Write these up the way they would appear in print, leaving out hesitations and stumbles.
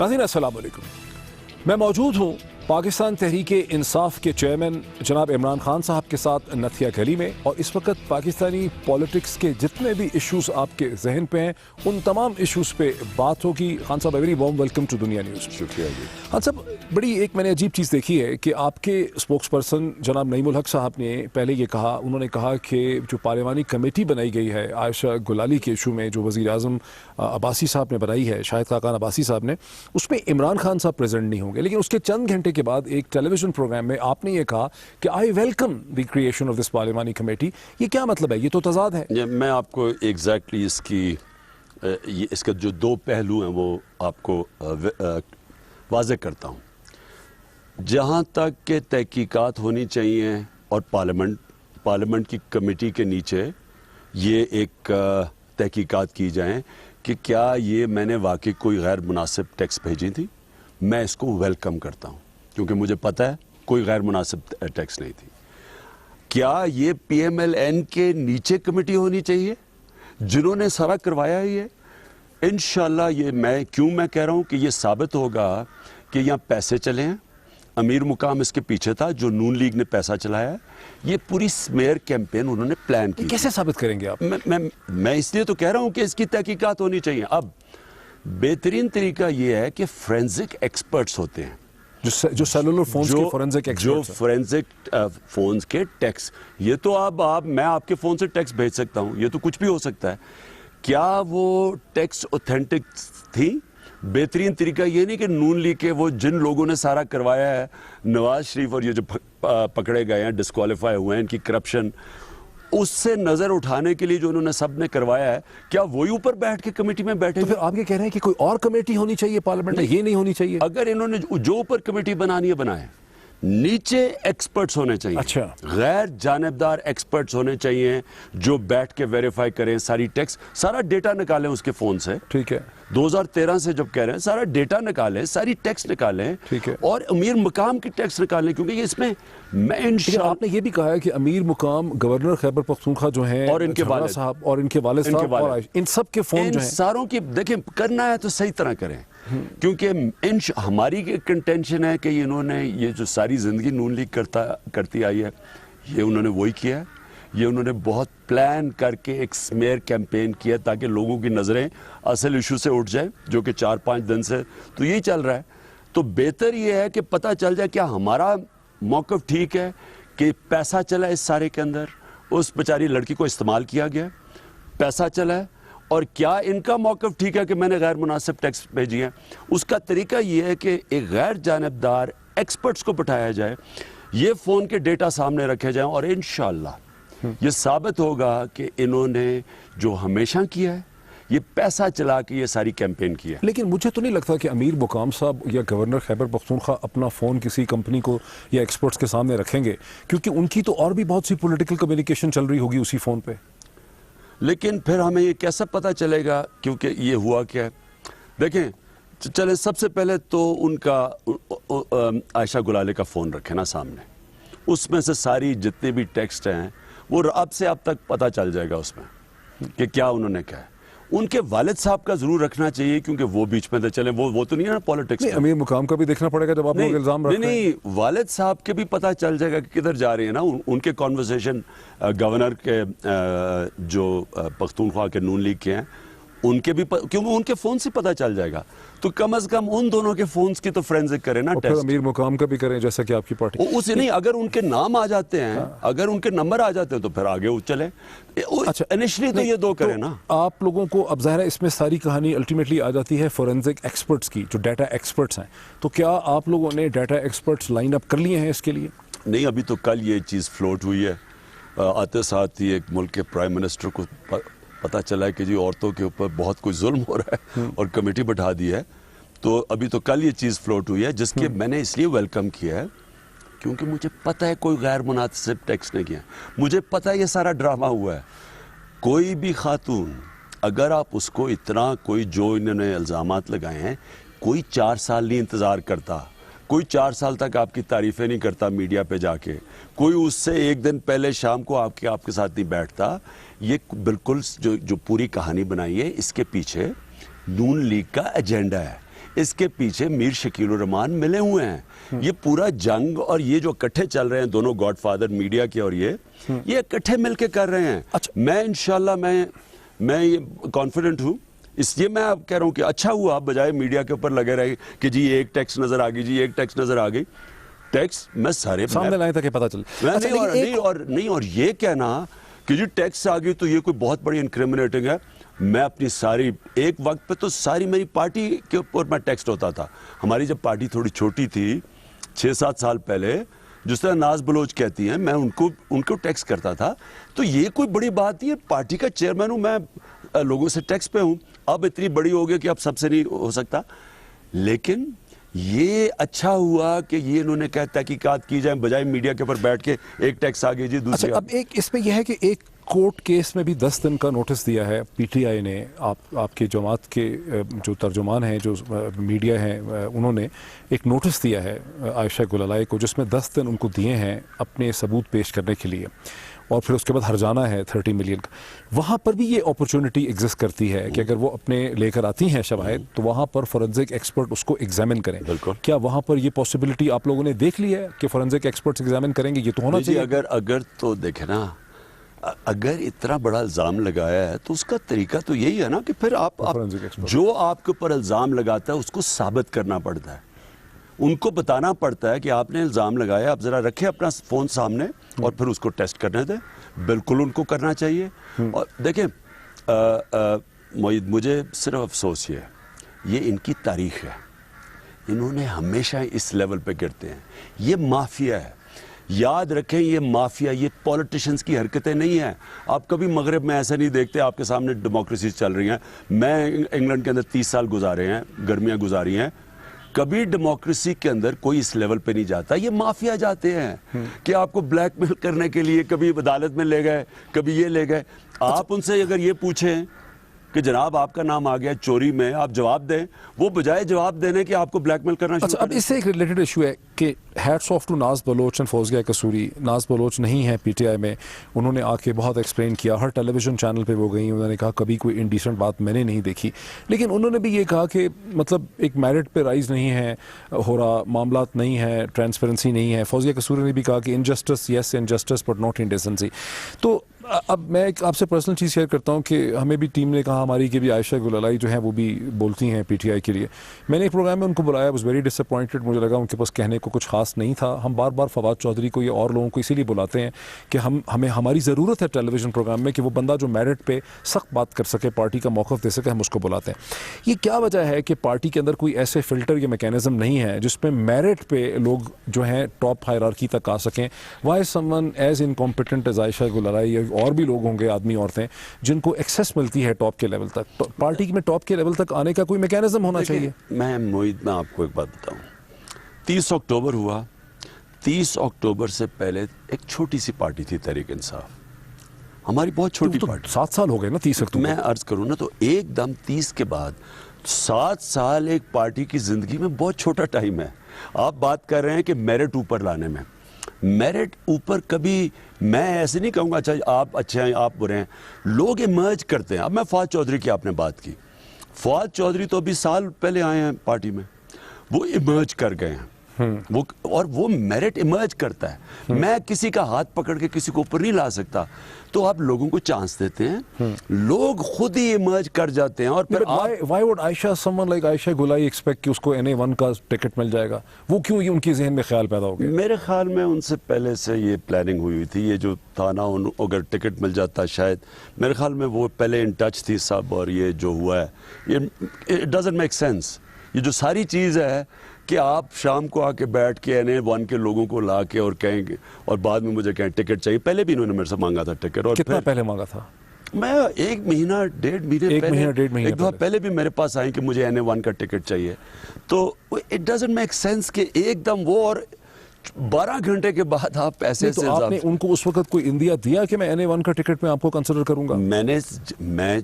नाज़रीन अस्सलाम वालेकुम। मैं मौजूद हूँ पाकिस्तान तहरीक इंसाफ के चेयरमैन जनाब इमरान खान साहब के साथ नथिया गली में, और इस वक्त पाकिस्तानी पॉलिटिक्स के जितने भी इश्यूज आपके जहन पे हैं उन तमाम इश्यूज पे बात होगी। खान साहब वेरी वार्म वेलकम टू दुनिया न्यूज़। शुक्रिया जी। खान साहब, बड़ी एक मैंने अजीब चीज़ देखी है कि आपके स्पोक्स पर्सन जनाब नईमुल हक साहब ने पहले ये कहा, उन्होंने कहा कि जो पार्लिमानी कमेटी बनाई गई है आयशा गुलाली के इशू में, जो वज़ीर आज़म अब्बासी साहब ने बनाई है, शाहिद खाकान अब्बासी साहब ने, उसमें इमरान खान साहब प्रेजेंट नहीं होंगे। लेकिन उसके चंद घंटे के बाद एक टेलीविजन प्रोग्राम में आपने ये कहा कि I welcome the creation of this parliamentary committee. ये क्या मतलब है? ये तो तजाद है। मैं आपको एग्जैक्टली इसके जो दो पहलू हैं वो आपको वाज़ेह करता हूँ। जहाँ तक के तहकीकात होनी चाहिए और पार्लियामेंट की कमेटी के नीचे ये एक तहकीकात की जाएँ कि क्या ये मैंने वाकई कोई गैर मुनासिब टैक्स भेजी थी, मैं इसको वेलकम करता हूँ, क्योंकि मुझे पता है कोई गैर मुनासिब टैक्स नहीं थी। क्या ये PMLN के नीचे कमेटी होनी चाहिए जिन्होंने सारा करवाया है? ये इंशाल्लाह मैं कह रहा हूँ कि ये साबित होगा कि यहाँ पैसे चले हैं। अमीर मुकाम इसके पीछे था, जो नून लीग ने पैसा चलाया है। ये पूरी स्मेयर कैंपेन उन्होंने प्लान की। कैसे साबित करेंगे आप? मैं इसलिए तो कह रहा हूँ कि इसकी तहकीकात होनी चाहिए। अब बेहतरीन तरीका ये है कि फोरेंसिक एक्सपर्ट्स होते हैं, जो सेलुलर फोन्स के फोरेंसिक एक्सपर्ट्स, जो फोरेंसिक फोन्स के टैक्स। ये तो मैं आपके फोन से टैक्स भेज सकता हूँ, ये तो कुछ भी हो सकता है। क्या वो टैक्स ऑथेंटिक थी? बेहतरीन तरीका ये नहीं कि नून लीग के वो जिन लोगों ने सारा करवाया है, नवाज शरीफ और ये जो पकड़े गए हैं, डिस्क्वालीफाई हुए हैं, इनकी करप्शन, उससे नजर उठाने के लिए जो उन्होंने सब ने करवाया है, क्या वही ऊपर बैठ के कमेटी में बैठे? तो फिर आप ये कह रहे हैं कि कोई और कमेटी होनी चाहिए पार्लियामेंट में, ये नहीं होनी चाहिए? अगर इन्होंने जो ऊपर कमेटी बनानी है बनाए, नीचे एक्सपर्ट्स होने चाहिए। अच्छा। गैर जानिबदार एक्सपर्ट्स होने चाहिए जो बैठ के वेरीफाई करें, सारी टैक्स, सारा डेटा निकालें उसके फोन से। ठीक है। 2013 से जब कह रहे हैं सारा डेटा निकालें, सारी टैक्स निकालें। ठीक है। और अमीर मुकाम की टैक्स निकालें, क्योंकि इसमें आपने ये भी कहा है कि अमीर मुकाम गवर्नर खैबर पख्तूनख्वा जो हैं और इनके वालिद साहब और इनके वालिद साहब और इन सब के फोन जो हैं, सारों की देखें, करना है तो सही तरह करें। क्योंकि हमारी कंटेंशन है कि इन्होंने ये जो सारी जिंदगी नून लीग करती आई है, ये उन्होंने वही किया है। ये उन्होंने बहुत प्लान करके एक स्मेयर कैंपेन किया ताकि लोगों की नज़रें असल इशू से उठ जाए, जो कि 4-5 दिन से तो यही चल रहा है। तो बेहतर ये है कि पता चल जाए क्या हमारा मौक़िफ़ ठीक है कि पैसा चला इस सारे के अंदर, उस बेचारी लड़की को इस्तेमाल किया गया, पैसा चला है, और क्या इनका मौक़िफ़ ठीक है कि मैंने गैर मुनासिब टैक्स भेजी है। उसका तरीका ये है कि एक गैर जानिबदार एक्सपर्ट्स को बिठाया जाए, ये फ़ोन के डेटा सामने रखे जाएं, और इंशाअल्लाह ये साबित होगा कि इन्होंने जो हमेशा किया है, ये पैसा चला के ये सारी कैंपेन की है। लेकिन मुझे तो नहीं लगता कि अमीर मुकाम साहब या गवर्नर खैबर पख्तूनख्वा अपना फ़ोन किसी कंपनी को या एक्सपर्ट्स के सामने रखेंगे, क्योंकि उनकी तो और भी बहुत सी पॉलिटिकल कम्युनिकेशन चल रही होगी उसी फ़ोन पे। लेकिन फिर हमें ये कैसे पता चलेगा? क्योंकि ये हुआ क्या है, देखें, चले सबसे पहले तो उनका आयशा गुलाली का फ़ोन रखे ना सामने, उसमें से सारी जितने भी टेक्स्ट हैं वो अब से अब तक पता चल जाएगा उसमें कि क्या उन्होंने कहा है। उनके वालिद साहब का जरूर रखना चाहिए, क्योंकि वो बीच में तो चले, वो तो नहीं है ना पॉलिटिक्स में। अमीर मुकाम का भी देखना पड़ेगा जब आप लोग इल्जाम रख रहे हैं। नहीं, वालिद साहब के भी पता चल जाएगा कि किधर जा रही है ना। उनके कॉन्वर्सेशन गवर्नर के जो पख्तूनख्वा के नून लीग के हैं, उनके भी क्योंकि उनके फोन से पता चल जाएगा, तो कम से कम उन दोनों के फोन्स की तो फोरेंसिक करें ना टेस्ट। अमीर मुकाम का भी करें जैसा कि आपकी पार्टी। उसे नहीं, अगर उनके नाम आ जाते हैं, अगर उनके नंबर आ जाते हैं तो फिर आगे चले। अच्छा, इनिशियली तो ये दो करें ना। आप लोगों को अब ज़ाहिर है इसमें सारी कहानी अल्टीमेटली आ जाती है फोरेंसिक एक्सपर्ट्स की, जो डाटा एक्सपर्ट्स हैं। तो क्या आप लोगों ने डाटा एक्सपर्ट्स लाइन अप कर लिए हैं इसके लिए? नहीं, अभी तो कल ये चीज़ फ्लोट हुई है। आते साथ ही एक मुल्क के प्राइम मिनिस्टर को पता चला है कि जी औरतों के ऊपर बहुत कोई जुल्म हो रहा है और कमेटी बैठा दी है। तो अभी तो कल ये चीज़ फ्लोट हुई है, जिसके मैंने इसलिए वेलकम किया है क्योंकि मुझे पता है कोई गैर मुनासिब टैक्स नहीं किया। मुझे पता है ये सारा ड्रामा हुआ है। कोई भी खातून, अगर आप उसको इतना कोई जो इन्होंने इल्ज़ामात लगाए हैं, कोई 4 साल नहीं इंतज़ार करता, कोई 4 साल तक आपकी तारीफ़ें नहीं करता मीडिया पे जाके, कोई उससे एक दिन पहले शाम को आपके साथ नहीं बैठता। ये बिल्कुल जो पूरी कहानी बनाई है, इसके पीछे नून लीग का एजेंडा है। اس کے پیچھے میر شکیل الرحمان ملے ہوئے ہیں. یہ پورا جنگ اور یہ جو اکٹھے چل رہے ہیں دونوں گاڈ فادر میڈیا کے اور یہ اکٹھے مل کے کر رہے ہیں. میں انشاءاللہ میں یہ کانفیڈنٹ ہوں. اس لیے میں اب کہہ رہا ہوں کہ اچھا ہوا آپ بجائے میڈیا کے اوپر لگے رہے کہ جی ایک ٹیکس نظر آ گئی, جی ایک ٹیکس نظر آ گئی. ٹیکس میں سارے سامنے لائے تک پتہ چلے. اور یہ کہنا کہ جی ٹیکس آ گئی تو یہ کوئی بہت بڑی انکریمنیٹنگ ہے. میں اپنی ساری ایک وقت پہ تو ساری میری پارٹی کے اوپر میں ٹیکسٹ ہوتا تھا. ہماری جب پارٹی تھوڑی چھوٹی تھی 6-7 سال پہلے, جس طرح ناز بلوچ کہتی ہیں, میں ان کو ٹیکس کرتا تھا. تو یہ کوئی بڑی بات نہیں ہے. پارٹی کا چیئرمین ہوں میں, لوگوں سے ٹیکس پہ ہوں. اب اتنی بڑی ہو گئی کہ اب سب سے نہیں ہو سکتا. لیکن یہ اچھا ہوا کہ یہ انہوں نے کہا تحقیقات کی جائیں بجائے میڈیا کے اوپر بیٹھ کے ایک ٹیکس آ گئی جی دوسری. اب ایک اس میں یہ ہے کہ ایک کورٹ کیس میں بھی 10 دن کا نوٹس دیا ہے پی ٹی آئی نے. آپ کے جماعت کے جو ترجمان ہیں, جو میڈیا ہیں, انہوں نے ایک نوٹس دیا ہے عائشہ گلالئی کو, جس میں 10 دن ان کو دیے ہیں اپنے ثبوت پیش کرنے کے لیے, اور پھر اس کے بعد ہرجانہ ہے 30 ملین کا. وہاں پر بھی یہ اپرچونٹی ایگزسٹ کرتی ہے کہ اگر وہ اپنے لے کر آتی ہیں شواہد تو وہاں پر فورنزک ایکسپرٹ اس کو ایگزامن کریں. کیا وہاں پر یہ پاسبلٹی آپ لوگوں نے دیکھ لی ہے کہ فورنزک ایکسپرٹس ایگزامن کریں گے؟ یہ تو ہونا چاہیے. اگر تو دیکھیں نا, اگر اتنا بڑا الزام لگایا ہے تو اس کا طریقہ تو یہی ہے نا کہ پھر آپ جو آپ کے اوپر الزام لگاتا ہے اس کو ثابت کرنا پڑتا ہے. ان کو بتانا پڑتا ہے کہ آپ نے الزام لگایا, آپ ذرا رکھیں اپنا فون سامنے اور پھر اس کو ٹیسٹ کرنے دیں. بالکل ان کو کرنا چاہیے. اور دیکھیں مجھے صرف افسوس یہ ان کی تاریخ ہے. انہوں نے ہمیشہ اس لیول پہ گرتے ہیں. یہ مافیا ہے, یاد رکھیں یہ مافیا, یہ پولیٹیشنز کی حرکتیں نہیں ہیں. آپ کبھی مغرب میں ایسا نہیں دیکھتے, آپ کے سامنے ڈیموکریسی چل رہی ہیں. میں انگلینڈ کے اندر 30 سال گزارے ہیں, گرمیاں گزاری ہیں. کبھی ڈیموکریسی کے اندر کوئی اس لیول پہ نہیں جاتا. یہ مافیا جاتے ہیں کہ آپ کو بلیک میل کرنے کے لیے کبھی عدالت میں لے گئے, کبھی یہ لے گئے. آپ ان سے اگر یہ پوچھیں کہ جناب آپ کا نام آ گیا چوری میں, آپ جواب دیں, وہ بجائے جواب دینے کہ آپ کو بلیک میل کرنا شروع. اب اس سے ایک ریلیٹڈ ایشو ہے کہ hats off to Naz Baloch and Fauzia Kasuri. Naz Baloch نہیں ہے پی ٹی آئی میں, انہوں نے آ کے بہت ایکسپلین کیا, ہر ٹیلی ویژن چینل پہ وہ گئی, انہوں نے کہا کبھی کوئی انڈیسنٹ بات میں نے نہیں دیکھی. لیکن انہوں نے بھی یہ کہا کہ مطلب ایک میرٹ پہ رائز نہیں ہے ہو رہا, معاملات نہیں ہے, ٹرانسپیرنسی نہیں ہے. فوزیہ قصوری نے بھی کہا کہ injustice yes injustice but not indecency. تو اب میں ایک آپ سے پرسنل چیز شیئر کرتا ہوں کہ ہمیں بھی ٹیم نے کہا ہماری کہ بھی عائشہ گلالئی جو ہیں وہ بھی بولتی ہیں پی ٹی آئی کے لیے. میں نے ایک پروگرام میں ان کو بلایا, واز ویری ڈس اپوائنٹڈ. مجھے لگا ان کے پاس کہنے کو کچھ خاص نہیں تھا. ہم بار بار فواد چودھری کو یا اور لوگوں کو اسی لیے بلاتے ہیں کہ ہمیں ہماری ضرورت ہے ٹیلی ویژن پروگرام میں کہ وہ بندہ جو میرٹ پہ سخت بات کر سکے, پارٹی کا موقف دے سکے, ہم اس کو بلاتے ہیں. یہ کیا وجہ ہے کہ پارٹی کے اندر کوئی ایسے فلٹر یا میکینزم نہیں ہے جس میں میرٹ پہ لوگ جو ہیں ٹاپ ہائرارکی تک آ سکیں؟ Why someone as incompetent as Ayesha Gulalai, اور بھی لوگ ہوں گے آدمی عورتیں جن کو ایکسیس ملتی ہے ٹاپ کے لیول تک, پارٹی میں ٹاپ کے لیول تک آنے کا کوئی میکینزم ہونا چاہیے. میں موید میں آپ کو ایک بات بتاؤں, 30 اکتوبر ہوا. 30 اکتوبر سے پہلے ایک چھوٹی سی پارٹی تھی تحریک انصاف, ہماری بہت چھوٹی پارٹی. 7 سال ہو گئے نا 30 اکتوبر. میں عرض کروں نا تو ایک دم 30 کے بعد 7 سال ایک پارٹی کی زندگی میں بہت چھوٹا ٹائم ہے. آپ بات کر رہے ہیں کہ میرٹ اوپر لانے میں, میرٹ اوپر کبھی میں ایسے نہیں کہوں گا اچھا آپ اچھے ہیں آپ برے ہیں. لوگ ایمرج کرتے ہیں. اب میں فواد چودھری کی آپ نے بات کی, فواد چودھری تو ابھی سال پہلے آئے ہیں پارٹی میں, وہ ایمرج کر گئے ہیں. اور وہ میرٹ ایمرج کرتا ہے. میں کسی کا ہاتھ پکڑ کے کسی کو اوپر نہیں لا سکتا. تو آپ لوگوں کو چانس دیتے ہیں, لوگ خود ہی ایمرج کر جاتے ہیں. اور پھر Y would Aisha Samoon like Aisha Gulalai expect کہ اس کو NA1 کا ٹکٹ مل جائے گا؟ وہ کیوں یہ ان کے ذہن میں خیال پیدا ہو گیا؟ میرے خیال میں ان سے پہلے سے یہ پلاننگ ہوئی تھی. یہ جو تھا نا, اگر ٹکٹ مل جاتا شاید, میرے خیال میں وہ پہلے ان ٹچ تھی سب. اور یہ جو ہوا ہے یہ اٹ ڈزنٹ میک سینس. یہ جو ساری چیز ہے کہ آپ شام کو آ کے بیٹھ کے NA1 کے لوگوں کو لا کے اور کہیں گے اور بعد میں مجھے کہیں ٹکٹ چاہیے. پہلے بھی انہوں نے میرے سے مانگا تھا ٹکٹ. اور کتنا پہلے مانگا تھا؟ میں 1 مہینہ 1.5 مہینے ایک دفعہ پہلے بھی میرے پاس آئیں کہ مجھے NA1 کا ٹکٹ چاہیے. تو اٹ ڈزنٹ میک سینس کہ ایک دم وہ, اور 12 گھنٹے کے بعد آپ پیسے سے. آپ نے ان کو اس وقت کوئی اندیا دیا کہ میں NA1 کا ٹکٹ میں آپ کو کنسیڈر کروں گا؟ میں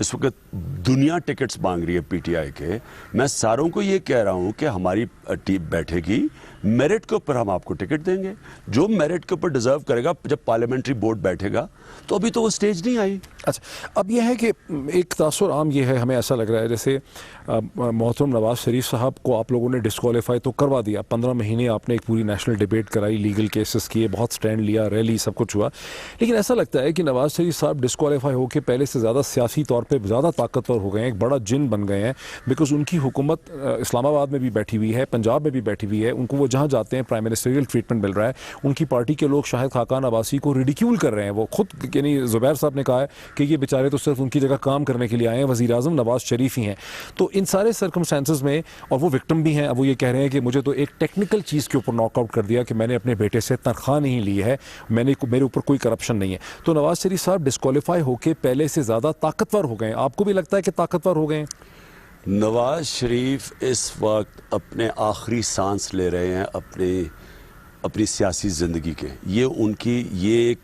اس وقت دنیا ٹکٹس مانگ رہی ہے پی ٹی آئی کے. میں ساروں کو یہ کہہ رہا ہوں کہ ہماری ٹیم بیٹھے گی, मेरिट के ऊपर हम आपको टिकट देंगे, जो मेरिट के ऊपर डिजर्व करेगा। जब पार्लियामेंट्री बोर्ड बैठेगा तो अभी तो वो स्टेज नहीं आई। अच्छा, अब यह है कि एक तासुर आम ये है, हमें ऐसा लग रहा है जैसे मोहतरम नवाज शरीफ साहब को आप लोगों ने डिस्क्वालीफाई तो करवा दिया, 15 महीने आपने एक पूरी नेशनल डिबेट कराई, लीगल केसेस किए, बहुत स्टैंड लिया, रैली, सब कुछ हुआ, लेकिन ऐसा लगता है कि नवाज शरीफ साहब डिस्क्वालीफाई होकर पहले से ज़्यादा सियासी तौर पर ज़्यादा ताकतवर हो गए हैं, एक बड़ा जिन बन गए हैं, बिकॉज उनकी हुकूमत इस्लामाबाद में भी बैठी हुई है, पंजाब में भी बैठी हुई है, उनको वो जहाँ जाते हैं प्राइम मिनिस्टरियल ट्रीटमेंट मिल रहा है। उनकी पार्टी के लोग शाहिद खाकान अब्बासी को रिडिक्यूल कर रहे हैं, वो खुद, यानी ज़ुबैर साहब ने कहा है कि ये बेचारे तो सिर्फ उनकी जगह काम करने के लिए आए हैं, वज़ीर आज़म नवाज शरीफ ही हैं। तो इन सारे सर्कमस्टेंसेस में, और वो विक्टिम भी हैं, अब वो ये कह रहे हैं कि मुझे तो एक टेक्निकल चीज़ के ऊपर नॉकआउट कर दिया कि मैंने अपने बेटे से तनख्वाह नहीं ली है, मेरे ऊपर कोई करप्शन नहीं है। तो नवाज शरीफ साहब डिस्क्वालीफाई होकर पहले से ज़्यादा ताकतवर हो गए, आपको भी लगता है कि ताकतवर हो गए? नवाज शरीफ इस वक्त अपने आखिरी सांस ले रहे हैं अपनी सियासी ज़िंदगी के। ये उनकी, ये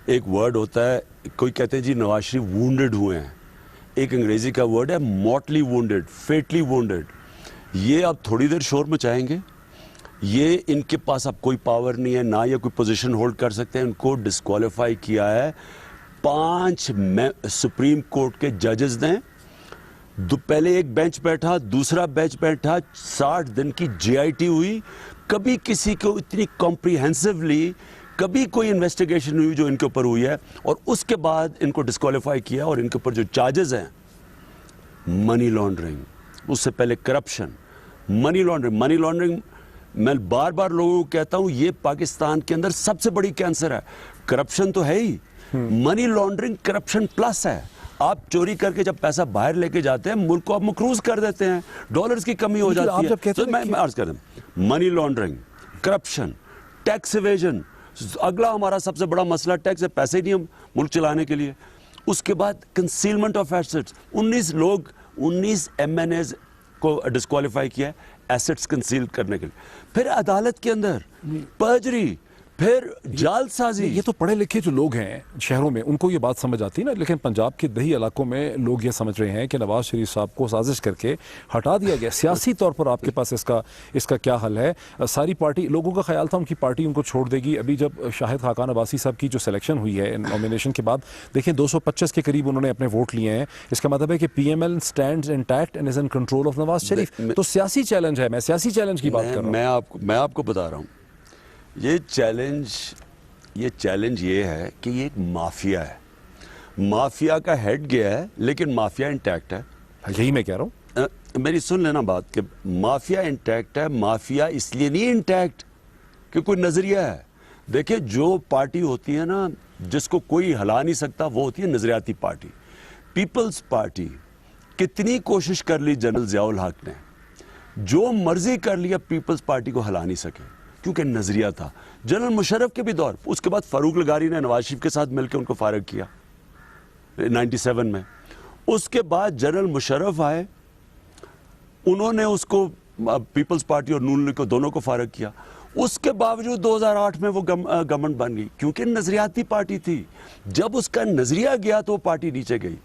एक वर्ड होता है, कोई कहते हैं जी नवाज शरीफ वुंडेड हुए हैं, एक अंग्रेज़ी का वर्ड है मॉर्टली वुंडेड, फेटली वुंडेड। ये अब थोड़ी देर शोर मचाएंगे, ये इनके पास अब कोई पावर नहीं है, ना ये कोई पोजीशन होल्ड कर सकते हैं। इनको डिस्क्वालीफाई किया है 5 सुप्रीम कोर्ट के जजेस ने। पहले एक बेंच बैठा, दूसरा बेंच बैठा, 60 दिन की JIT हुई, कभी किसी को इतनी कॉम्प्रिहेंसिवली कभी कोई इन्वेस्टिगेशन हुई जो इनके ऊपर हुई है, और उसके बाद इनको डिस्क्वालीफाई किया। और इनके ऊपर जो चार्जेस हैं, मनी लॉन्ड्रिंग, उससे पहले करप्शन, मनी लॉन्ड्रिंग मैं बार बार लोगों को कहता हूं, ये पाकिस्तान के अंदर सबसे बड़ी कैंसर है। करप्शन तो है ही, मनी लॉन्ड्रिंग करप्शन प्लस है। आप चोरी करके जब पैसा बाहर लेके जाते हैं, मुल्क को आप मकरूज कर देते हैं, डॉलर्स की कमी हो जाती है। तो मैं अर्ज कर दूं, money laundering, corruption, tax evasion, अगला हमारा सबसे बड़ा मसला टैक्स है, पैसे नहीं हम मुल्क चलाने के लिए। उसके बाद कंसीलमेंट ऑफ एसेट्स, 19 MNAs को डिस्क्वालीफाई किया है एसेट्स कंसील करने के लिए। फिर अदालत के अंदर पर्जरी, फिर जालसाजी। ये तो पढ़े लिखे जो लोग हैं शहरों में, उनको ये बात समझ आती है ना, लेकिन पंजाब के दही इलाकों में लोग ये समझ रहे हैं कि नवाज शरीफ साहब को साजिश करके हटा दिया गया। सियासी तौर पर आपके पास इसका क्या हल है? सारी पार्टी, लोगों का ख्याल था उनकी पार्टी उनको छोड़ देगी। अभी जब शाहिद खाकान अब्बासी साहब की जो सिलेक्शन हुई है नॉमिनेशन के बाद, देखें 225 के करीब उन्होंने अपने वोट लिए हैं। इसका मतलब है कि PML stands intact and is in control of Nawaz Sharif. तो सियासी चैलेंज है, मैं सियासी चैलेंज की बात कर रहा हूँ। मैं आपको बता रहा हूँ, ये चैलेंज ये है कि ये एक माफिया है, माफिया का हेड गया है, लेकिन माफिया इंटैक्ट है। यही मैं कह रहा हूँ, मेरी सुन लेना बात कि माफिया इंटैक्ट है। माफिया इसलिए नहीं इंटैक्ट कि कोई नजरिया है। देखिए, जो पार्टी होती है ना जिसको कोई हिला नहीं सकता, वो होती है नजरियाती पार्टी। पीपल्स पार्टी कितनी कोशिश कर ली जनरल ज़ियाउल हक ने, जो मर्जी कर लिया, पीपल्स पार्टी को हिला नहीं सके, क्योंकि नजरिया था। जनरल मुशर्रफ के भी दौर, उसके बाद फारूक लगारी ने नवाज शरीफ के साथ मिलकर उनको फारग किया 97 में। उसके बाद जनरल मुशर्रफ आए, उन्होंने उसको पीपल्स पार्टी और नून लीग को दोनों को फारग किया। उसके बावजूद 2008 में वो गवर्नमेंट बन गई, क्योंकि नजरियाती पार्टी थी। जब उसका नजरिया गया तो वो पार्टी नीचे गई।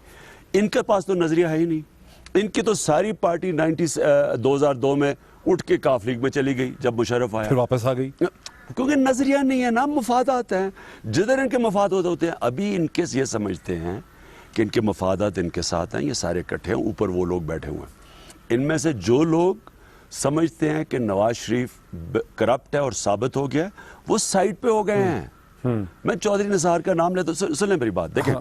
इनके पास तो नजरिया है ही नहीं। इनकी तो सारी पार्टी 2002 में उठ के काफ लीग में चली गई जब मुशर्रफ आया, फिर वापस आ गई, क्योंकि नजरिया नहीं है ना, मफादात हैं। जिधर इनके मफादात होते हैं, अभी इनके ये समझते हैं कि इनके मफादात इनके साथ हैं, ये सारे इकट्ठे हैं, ऊपर वो लोग बैठे हुए हैं। इनमें से जो लोग समझते हैं कि नवाज शरीफ करप्ट है और साबित हो गया, वो साइड पे हो गए हैं। मैं चौधरी निसार का नाम लेता, सुन लें मेरी बात। देखें,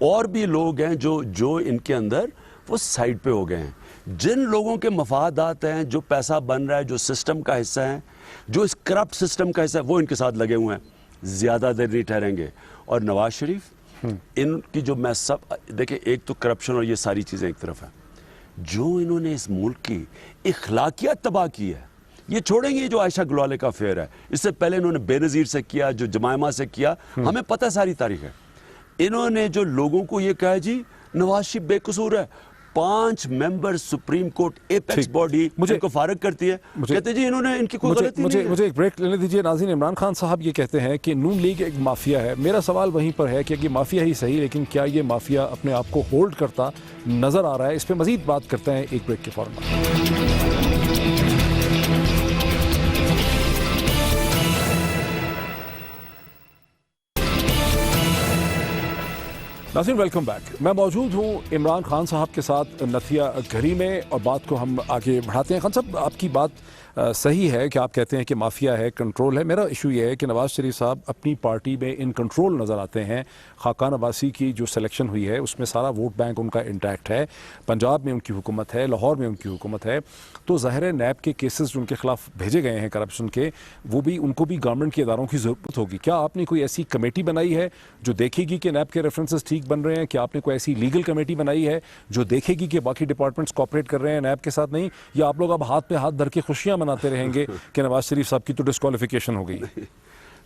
और भी लोग हैं जो इनके अंदर वो साइड पे हो गए हैं। जिन लोगों के मफादात हैं, जो पैसा बन रहा है, जो सिस्टम का हिस्सा है, जो इस करप्ट सिस्टम का हिस्सा है, वो इनके साथ लगे हुए हैं। ज्यादा देर नहीं ठहरेंगे। और नवाज शरीफ, इनकी जो मैं सब देखिए, एक तो करप्शन और ये सारी चीजें एक तरफ है, जो इन्होंने इस मुल्क की इखलाकियत तबाह की है। ये छोड़ेंगे जो आयशा गुलाले का अफेयर है, इससे पहले इन्होंने बेनज़ीर से किया, जो जमायमा से किया, हमें पता है सारी तारीख है। इन्होंने जो लोगों को ये कहा जी नवाज शरीफ बेकसूर है, 5 member supreme court apex body इनको फारग करती है, कहते जी इन्होंने इनकी कोई गलती नहीं है। मुझे एक ब्रेक लेने दीजिए नाज़रीन। इमरान खान साहब ये कहते हैं कि नून लीग एक माफिया है। मेरा सवाल वहीं पर है कि ये माफिया ही सही, लेकिन क्या ये माफिया अपने आप को होल्ड करता नजर आ रहा है? इस पर मजीद बात करते हैं एक ब्रेक के फौरन बाद। नाज़रीन वेलकम बैक। मैं मौजूद हूँ इमरान खान साहब के साथ नथिया घरी में और बात को हम आगे बढ़ाते हैं। खान साहब, आपकी बात सही है कि आप कहते हैं कि माफिया है, कंट्रोल है। मेरा इशू ये है कि नवाज शरीफ साहब अपनी पार्टी में इन कंट्रोल नज़र आते हैं। खाकान अब्बासी की जो सिलेक्शन हुई है उसमें सारा वोट बैंक उनका इंटैक्ट है, पंजाब में उनकी हुकूमत है, लाहौर में उनकी हुकूमत है। तो ज़ाहिर है नैब के केसेस जो उनके खिलाफ भेजे गए हैं करप्शन के, वो भी उनको भी गवर्नमेंट के इदारों की ज़रूरत होगी। क्या आपने कोई ऐसी कमेटी बनाई है जो देखेगी कि नैब के रेफरेंसेस ठीक बन रहे हैं? क्या आपने कोई ऐसी लीगल कमेटी बनाई है जो देखेगी कि बाकी डिपार्टमेंट्स कोऑपरेट कर रहे हैं नैब के साथ नहीं? या आप लोग अब हाथ पे हाथ धर के खुशियां मनाते रहेंगे कि नवाज शरीफ साहब की तो डिस्क्वालिफिकेशन हो गई?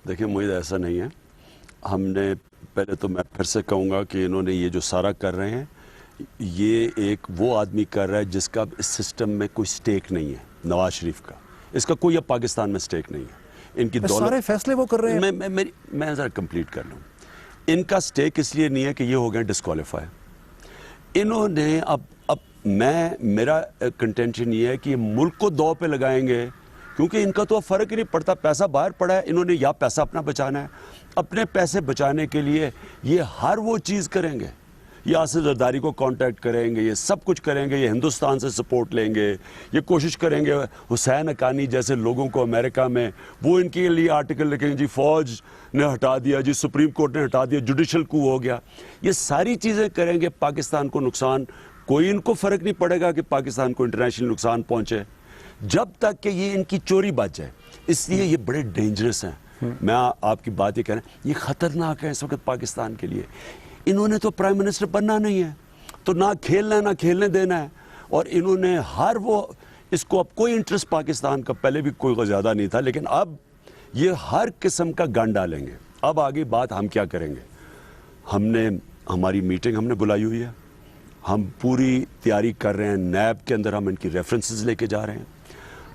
देखिए, मुझे ऐसा नहीं है। हमने पहले तो मैं फिर से कहूँगा कि इन्होंने ये जो सारा कर रहे हैं, ये एक वो आदमी कर रहा है जिसका इस सिस्टम में कोई स्टेक नहीं है। नवाज शरीफ का इसका कोई अब पाकिस्तान में स्टेक नहीं है। इनकी सारे फैसले वो कर रहे हैं। मैं ज़रा कंप्लीट कर लूँ। इनका स्टेक इसलिए नहीं है कि ये हो गए डिस्क्वालीफाई। इन्होंने अब मेरा कंटेंशन ये है कि ये मुल्क को दौ पे लगाएंगे, क्योंकि इनका तो अब फ़र्क ही नहीं पड़ता। पैसा बाहर पड़ा है, इन्होंने या पैसा अपना बचाना है। अपने पैसे बचाने के लिए ये हर वो चीज़ करेंगे। ये आसिफ जरदारी को कांटेक्ट करेंगे, ये सब कुछ करेंगे, ये हिंदुस्तान से सपोर्ट लेंगे, ये कोशिश करेंगे हुसैन हक्कानी जैसे लोगों को अमेरिका में, वो इनके लिए आर्टिकल लिखेंगे, जी फ़ौज ने हटा दिया, जी सुप्रीम कोर्ट ने हटा दिया, जुडिशल कू हो गया। ये सारी चीज़ें करेंगे, पाकिस्तान को नुकसान। कोई इनको फ़र्क नहीं पड़ेगा कि पाकिस्तान को इंटरनेशनल नुकसान पहुँचे, जब तक कि ये इनकी चोरी बच जाए। इसलिए ये बड़े डेंजरस हैं। मैं आपकी बात ये कह रहा हूँ, ये ख़तरनाक है इस वक्त पाकिस्तान के लिए। इन्होंने तो प्राइम मिनिस्टर बनना नहीं है, तो ना खेलना है ना खेलने देना है। और इन्होंने हर वो, इसको अब कोई इंटरेस्ट पाकिस्तान का पहले भी कोई ज़्यादा नहीं था, लेकिन अब ये हर किस्म का गन डालेंगे। अब आगे बात हम क्या करेंगे। हमारी मीटिंग हमने बुलाई हुई है, हम पूरी तैयारी कर रहे हैं। नैब के अंदर हम इनकी रेफरेंसेस लेके जा रहे हैं।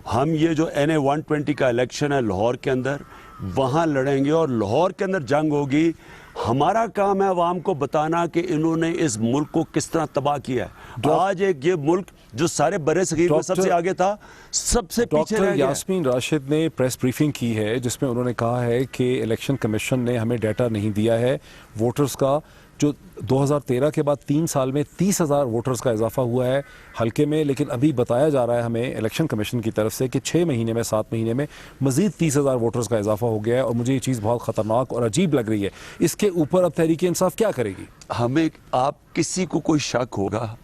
हम ये जो NA 120 का इलेक्शन है लाहौर के अंदर, वहाँ लड़ेंगे और लाहौर के अंदर जंग होगी। हमारा काम है अवाम को बताना कि इन्होंने इस मुल्क को किस तरह तबाह किया है। आज एक ये मुल्क जो सारे बड़े सगीर में सबसे आगे था, सबसे पीछे रह गया। यास्मीन राशिद ने प्रेस ब्रीफिंग की है जिसमें उन्होंने कहा है कि इलेक्शन कमीशन ने हमें डाटा नहीं दिया है वोटर्स का। जो 2013 के बाद 3 साल में 30,000 वोटर्स का इजाफा हुआ है हल्के में, लेकिन अभी बताया जा रहा है हमें इलेक्शन कमीशन की तरफ से कि 6 महीने में 7 महीने में मजीद 30,000 वोटर्स का इजाफा हो गया है। और मुझे ये चीज़ बहुत ख़तरनाक और अजीब लग रही है। इसके ऊपर अब तहरीक इंसाफ क्या करेगी? हमें, आप किसी को कोई शक होगा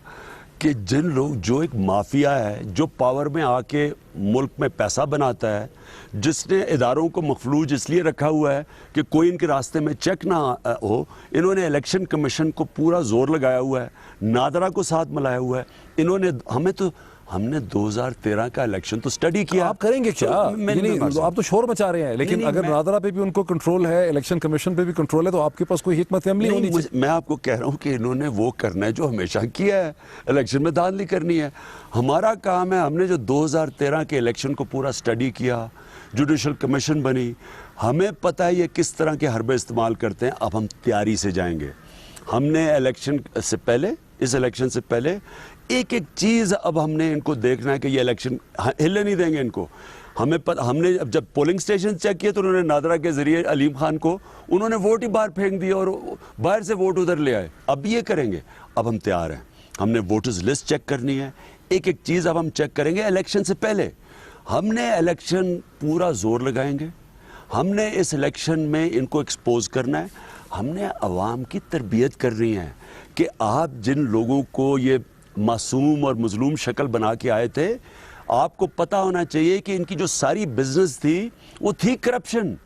कि जिन लोग, जो एक माफिया है जो पावर में आके मुल्क में पैसा बनाता है, जिसने इदारों को मखलूज इसलिए रखा हुआ है कि कोई इनके रास्ते में चेक ना हो, इन्होंने इलेक्शन कमीशन को पूरा जोर लगाया हुआ है, नादरा को साथ मिलाया हुआ है। इन्होंने हमने 2013 का इलेक्शन तो स्टडी किया। आप करेंगे क्या? आप तो शोर मचा रहे हैं, लेकिन अगर नादरा पे भी उनको कंट्रोल है, इलेक्शन कमीशन पे भी कंट्रोल है, तो आपके पास कोई हिकमत अमली होनी चाहिए। मैं आपको कह रहा हूँ कि इन्होंने वो करना है जो हमेशा किया है, इलेक्शन में धांधली करनी है। हमारा काम है, हमने जो 2013 के इलेक्शन को पूरा स्टडी किया, जुडिशल कमीशन बनी, हमें पता है ये किस तरह के हरबे इस्तेमाल करते हैं। अब हम तैयारी से जाएंगे। हमने इलेक्शन से पहले, इस इलेक्शन से पहले एक एक चीज़ अब हमने इनको देखना है कि ये इलेक्शन हिलने नहीं देंगे इनको। हमने जब पोलिंग स्टेशन चेक किए तो उन्होंने नादरा के ज़रिए अलीम खान को उन्होंने वोट ही बाहर फेंक दिया और बाहर से वोट उधर ले आए। अब ये करेंगे। अब हम तैयार हैं। हमने वोटर्स लिस्ट चेक करनी है, एक एक चीज़ अब हम चेक करेंगे इलेक्शन से पहले। हमने इलेक्शन पूरा जोर लगाएंगे। हमने इस इलेक्शन में इनको एक्सपोज करना है। हमने अवाम की तरबियत करनी है कि आप जिन लोगों को ये मासूम और मजलूम शक्ल बना के आए थे, आपको पता होना चाहिए कि इनकी जो सारी बिजनेस थी वो थी करप्शन।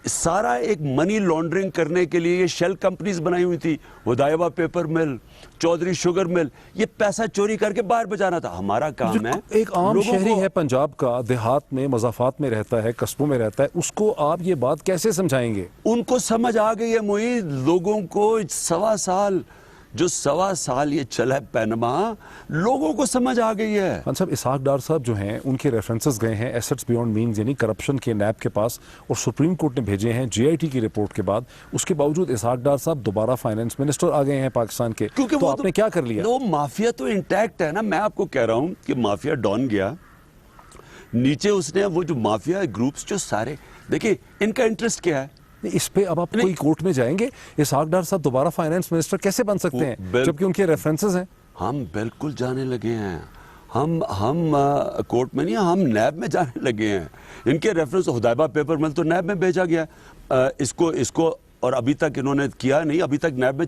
सारा एक मनी लॉन्ड्रिंग करने के लिए ये शेल कंपनीज बनाई हुई थी, हुदायबा पेपर मिल, चौधरी शुगर मिल, ये पैसा चोरी करके बाहर बचाना था। हमारा काम है, एक आम शहरी है पंजाब का, देहात में, मज़ाफ़ात में रहता है, कस्बों में रहता है, उसको आप ये बात कैसे समझाएंगे? उनको समझ आ गई है मुईद। लोगों को 1.25 साल ये चला है पैनमा, लोगों को समझ आ गई है। खान साहब, इसहाक डार साहब जो हैं, उनके रेफरेंसेस गए हैं एसेट्स बियॉन्ड मीन्स यानी करप्शन के नैब के पास, और सुप्रीम कोर्ट ने भेजे हैं GIT की रिपोर्ट के बाद। उसके बावजूद इसहाक डार साहब दोबारा फाइनेंस मिनिस्टर आ गए हैं पाकिस्तान के। क्योंकि तो आपने क्या कर लिया? वो माफिया तो इंटैक्ट है ना। मैं आपको कह रहा हूँ कि माफिया डॉन गया नीचे, उसने वो जो माफिया ग्रुप्स जो सारे, देखिए इनका इंटरेस्ट क्या है, اس پہ اب آپ کوئی کورٹ میں جائیں گے؟ اسحاق ڈار صاحب دوبارہ فائنانس منسٹر کیسے بن سکتے ہیں جبکہ ان کے ریفرنسز ہیں؟ ہم بالکل جانے لگے ہیں، ہم کورٹ میں نہیں، ہم نیب میں جانے لگے ہیں. ان کے ریفرنس حدیبہ پیپر مل تو نیب میں بھیجا گیا اس کو اور ابھی تک انہوں نے کیا نہیں. ابھی تک نیب میں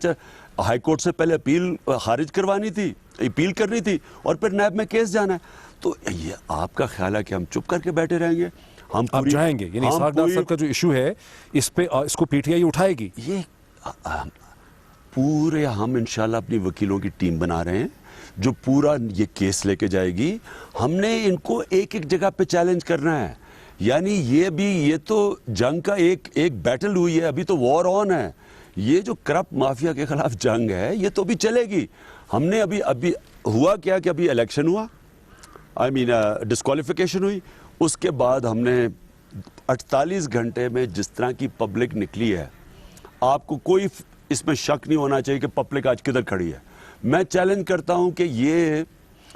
ہائی کورٹ سے پہلے اپیل خارج کروانی تھی، اپیل کرنی تھی اور پھر نیب میں کیس جانا ہے. تو یہ آپ کا خیال ہے کہ ہم چپ کر کے بیٹھے رہیں گے؟ ہم آپ جائیں گے؟ یعنی اسحاق ڈار صاحب کا جو ایشو ہے اس پہ اس کو پی ٹی آئی اٹھائے گی؟ یہ پورے ہم انشاءاللہ اپنی وکیلوں کی ٹیم بنا رہے ہیں جو پورا یہ کیس لے کے جائے گی. ہم نے ان کو ایک ایک جگہ پہ چیلنج کرنا ہے. یعنی یہ تو جنگ کا ایک بیٹل ہوئی ہے، ابھی تو وار آن ہے. یہ جو کرپٹ مافیا کے خلاف جنگ ہے یہ تو بھی چلے گی. ہم نے ابھی ہوا کیا کہ ابھی الیکشن ہوا، ڈسکوالیفیکیشن ہوئی، اس کے بعد ہم نے 48 گھنٹے میں جس طرح کی پبلک نکلی ہے، آپ کو کوئی اس میں شک نہیں ہونا چاہیے کہ پبلک آج کدھر کھڑی ہے. میں چیلنج کرتا ہوں کہ یہ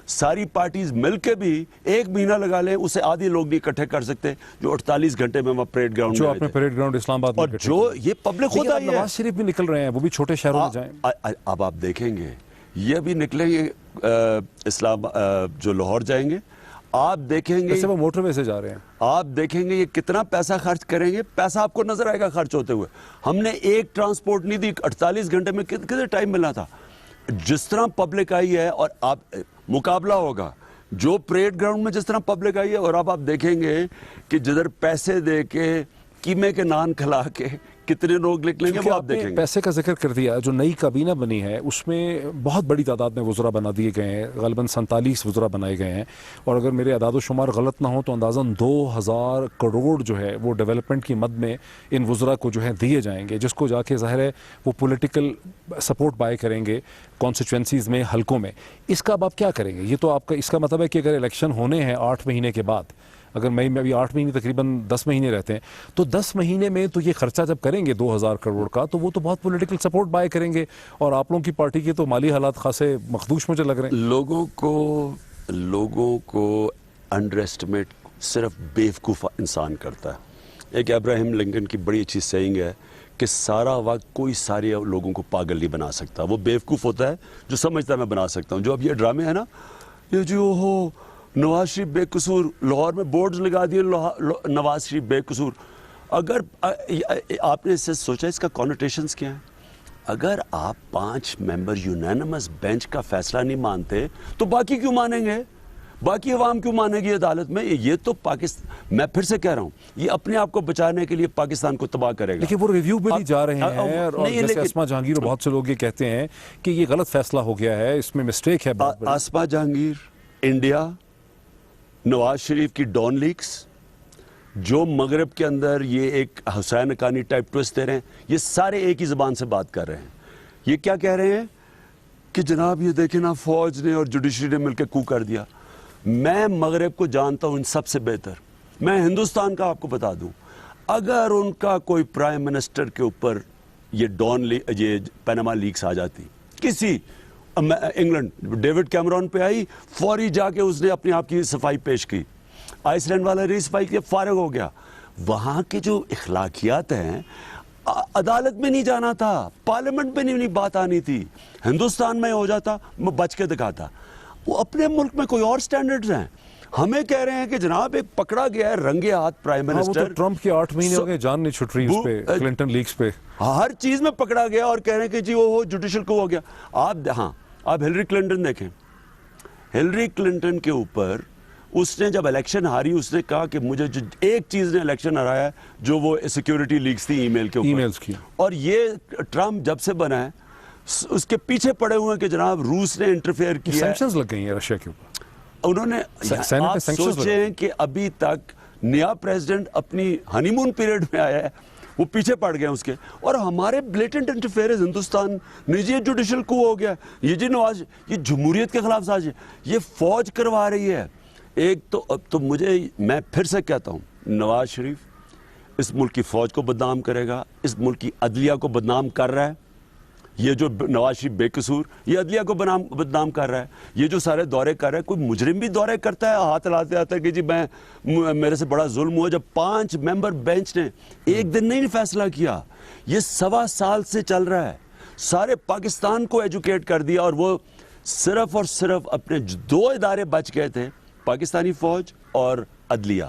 ساری پارٹیز مل کے بھی 1 مہینہ لگا لیں، اسے آدھی لوگ نہیں اکٹھے کر سکتے جو 48 گھنٹے میں پریڈ گراؤنڈ جو آپ نے پریڈ گراؤنڈ اسلام آباد میں اور جو یہ پبلک خود آئی ہے. نواز شریف بھی نکل رہے ہیں، وہ بھی چھوٹے شہروں میں جائیں. اب آپ دیکھیں گے یہ بھی نکلیں گے اسلام جو لاہور جائیں گے. آپ دیکھیں گے وہ موٹر وے سے جا رہے ہیں. آپ دیکھیں گے یہ کتنا پیسہ خرچ کریں گے، پیسہ آپ کو نظر آئے گا خرچ ہوتے ہوئے. ہم نے ایک ٹرانسپورٹ نہیں دی، 48 گھنٹے میں کتنے ٹائم ملنا تھا. جس طرح پبلک آئی ہے اور آپ مقابلہ ہوگا جو پریڈ گراؤنڈ میں جس طرح پبلک آئی ہے، اور اب آپ دیکھیں گے کہ جدھر پیسے دے کے قیمے کے نان کھلا کے کتنے لوگ نکلیں گے وہ آپ دیکھیں گے. پیسے کا ذکر کر دیا. جو نئی کابینہ بنی ہے اس میں بہت بڑی تعداد میں وزراء بنا دیے گئے ہیں، غالباً 47 وزراء بنائے گئے ہیں، اور اگر میرے اعداد و شمار غلط نہ ہو تو اندازاً 2000 کروڑ جو ہے وہ ڈیولپمنٹ کی مد میں ان وزراء کو جو ہے دیے جائیں گے، جس کو جا کے ظاہر ہے وہ پولیٹیکل سپورٹ بائی کریں گے کانسٹیچوئنسیز میں، حلقوں میں. اس کا اب آپ کیا کریں گے؟ یہ تو آپ کا اس کا مطلب ہے کہ اگر الیکشن ہونے ہیں 8 مہینے کے بعد، اگر مئی میں ابھی 8 مہینے تقریباً 10 مہینے رہتے ہیں، تو 10 مہینے میں تو یہ خرچہ جب کریں گے 2000 کروڑ کا تو وہ تو بہت پولیٹیکل سپورٹ بائی کریں گے، اور آپ لوگوں کی پارٹی کے تو مالی حالات خاصے مخدوش مجھے لگ رہے ہیں. لوگوں کو انڈر ایسٹیمیٹ صرف بیوقوف انسان کرتا ہے. ایک ابراہیم لنکن کی بڑی اچھی سیئنگ ہے کہ سارا وقت کوئی سارے لوگوں کو پاگل نہیں بنا سکتا. وہ بیوقوف ہوتا ہے جو سمجھتا ہے میں بنا سکتا ہوں. جو اب یہ ڈرامے ہیں نا، یہ جو ہو نواز شریف بے قصور، لاہور میں بورڈز لگا دیے نواز شریف بے قصور. اگر آپ نے اس سے سوچا اس کا کونوٹیشنز کیا ہیں؟ اگر آپ 5 ممبر یونینمس بینچ کا فیصلہ نہیں مانتے تو باقی کیوں مانیں گے؟ باقی عوام کیوں مانے گی عدالت میں؟ یہ تو پاکستان، میں پھر سے کہہ رہا ہوں، یہ اپنے آپ کو بچانے کے لیے پاکستان کو تباہ کرے گا. لیکن وہ ریویو پہ بھی جا رہے ہیں، اور جیسے اسما جہانگیر اور بہت سے لوگ یہ کہتے ہیں کہ یہ غلط فیصلہ ہو گیا ہے، اس میں مسٹیک ہے. اسما جہانگیر، انڈیا، نواز شریف کی ڈون لیکس، جو مغرب کے اندر یہ ایک حسین حقانی ٹائپ ٹوسٹ دے رہے ہیں، یہ سارے ایک ہی زبان سے بات کر رہے ہیں. یہ کیا کہہ رہے ہیں کہ جناب یہ دیکھیں نا، فوج نے اور جوڈیشری نے مل کے کو کر دیا. میں مغرب کو جانتا ہوں ان سب سے بہتر. میں ہندوستان کا آپ کو بتا دوں، اگر ان کا کوئی پرائم منسٹر کے اوپر یہ پیناما لیکس آ جاتی، کسی انگلینڈ ڈیوڈ کیمرون پہ آئی، فوری جا کے اس نے اپنے آپ کی صفائی پیش کی. آئس لینڈ والا ری صفائی کیا، فارغ ہو گیا. وہاں کے جو اخلاقیات ہیں، عدالت میں نہیں جانا تھا، پارلیمنٹ میں نہیں بات آنی تھی. ہندوستان میں ہو جاتا، میں بچ کے دکھاتا. وہ اپنے ملک میں کوئی اور سٹینڈرڈز ہیں. ہمیں کہہ رہے ہیں کہ جناب ایک پکڑا گیا ہے رنگے ہاتھ پرائم منسٹر. ٹرمپ کے 8 مہینے ہو گئے، جان نہیں چھٹ رہی اس پہ، کلنٹن لیکس پہ ہر چیز میں پکڑا گیا، اور کہہ رہے ہیں کہ جی وہ جوڈیشل کو ہو گیا. آپ ہلری کلنٹن دیکھیں. ہلری کلنٹن کے اوپر اس نے جب الیکشن ہاری، اس نے کہا کہ مجھے جو ایک چیز نے الیکشن ہرایا ہے جو وہ سیکیورٹی لیکس تھی ای میل کے اوپر. اور یہ ٹرمپ جب سے بنا ہے اس کے پیچھے پڑے ہوئے ہیں کہ جناب روس نے انٹرفیئر کیا. سینکشنز لگ گئی ہیں رشیا کے اوپر. انہوں نے، آپ سوچیں کہ ابھی تک نیا پریزیڈنٹ اپنی ہنی مون پیریڈ میں آیا ہے، وہ پیچھے پڑ گئے اس کے. اور ہمارے بلیٹنٹ انٹرفیئرنس ہندوستان نے جی جوڈیشل کو ہو گیا، یہ جی نواز، یہ جمہوریت کے خلاف سازش، یہ فوج کروا رہی ہے. ایک تو اب تو میں پھر سے کہتا ہوں، نواز شریف اس ملک کی فوج کو بدنام کرے گا، اس ملک کی عدلیہ کو بدنام کر رہا ہے. یہ جو نواز شریف بے قصور یہ عدلیہ کو بدنام کر رہا ہے, یہ جو سارے دورے کر رہا ہے, کوئی مجرم بھی دورے کرتا ہے ہاتھ لاتے آتا ہے کہ جی میرے سے بڑا ظلم ہوا. جب 5 ممبر بینچ نے ایک دن نہیں فیصلہ کیا, یہ 1.25 سال سے چل رہا ہے, سارے پاکستان کو ایجوکیٹ کر دیا, اور وہ صرف اور صرف اپنے 2 ادارے بچ گئے تھے, پاکستانی فوج اور عدلیہ,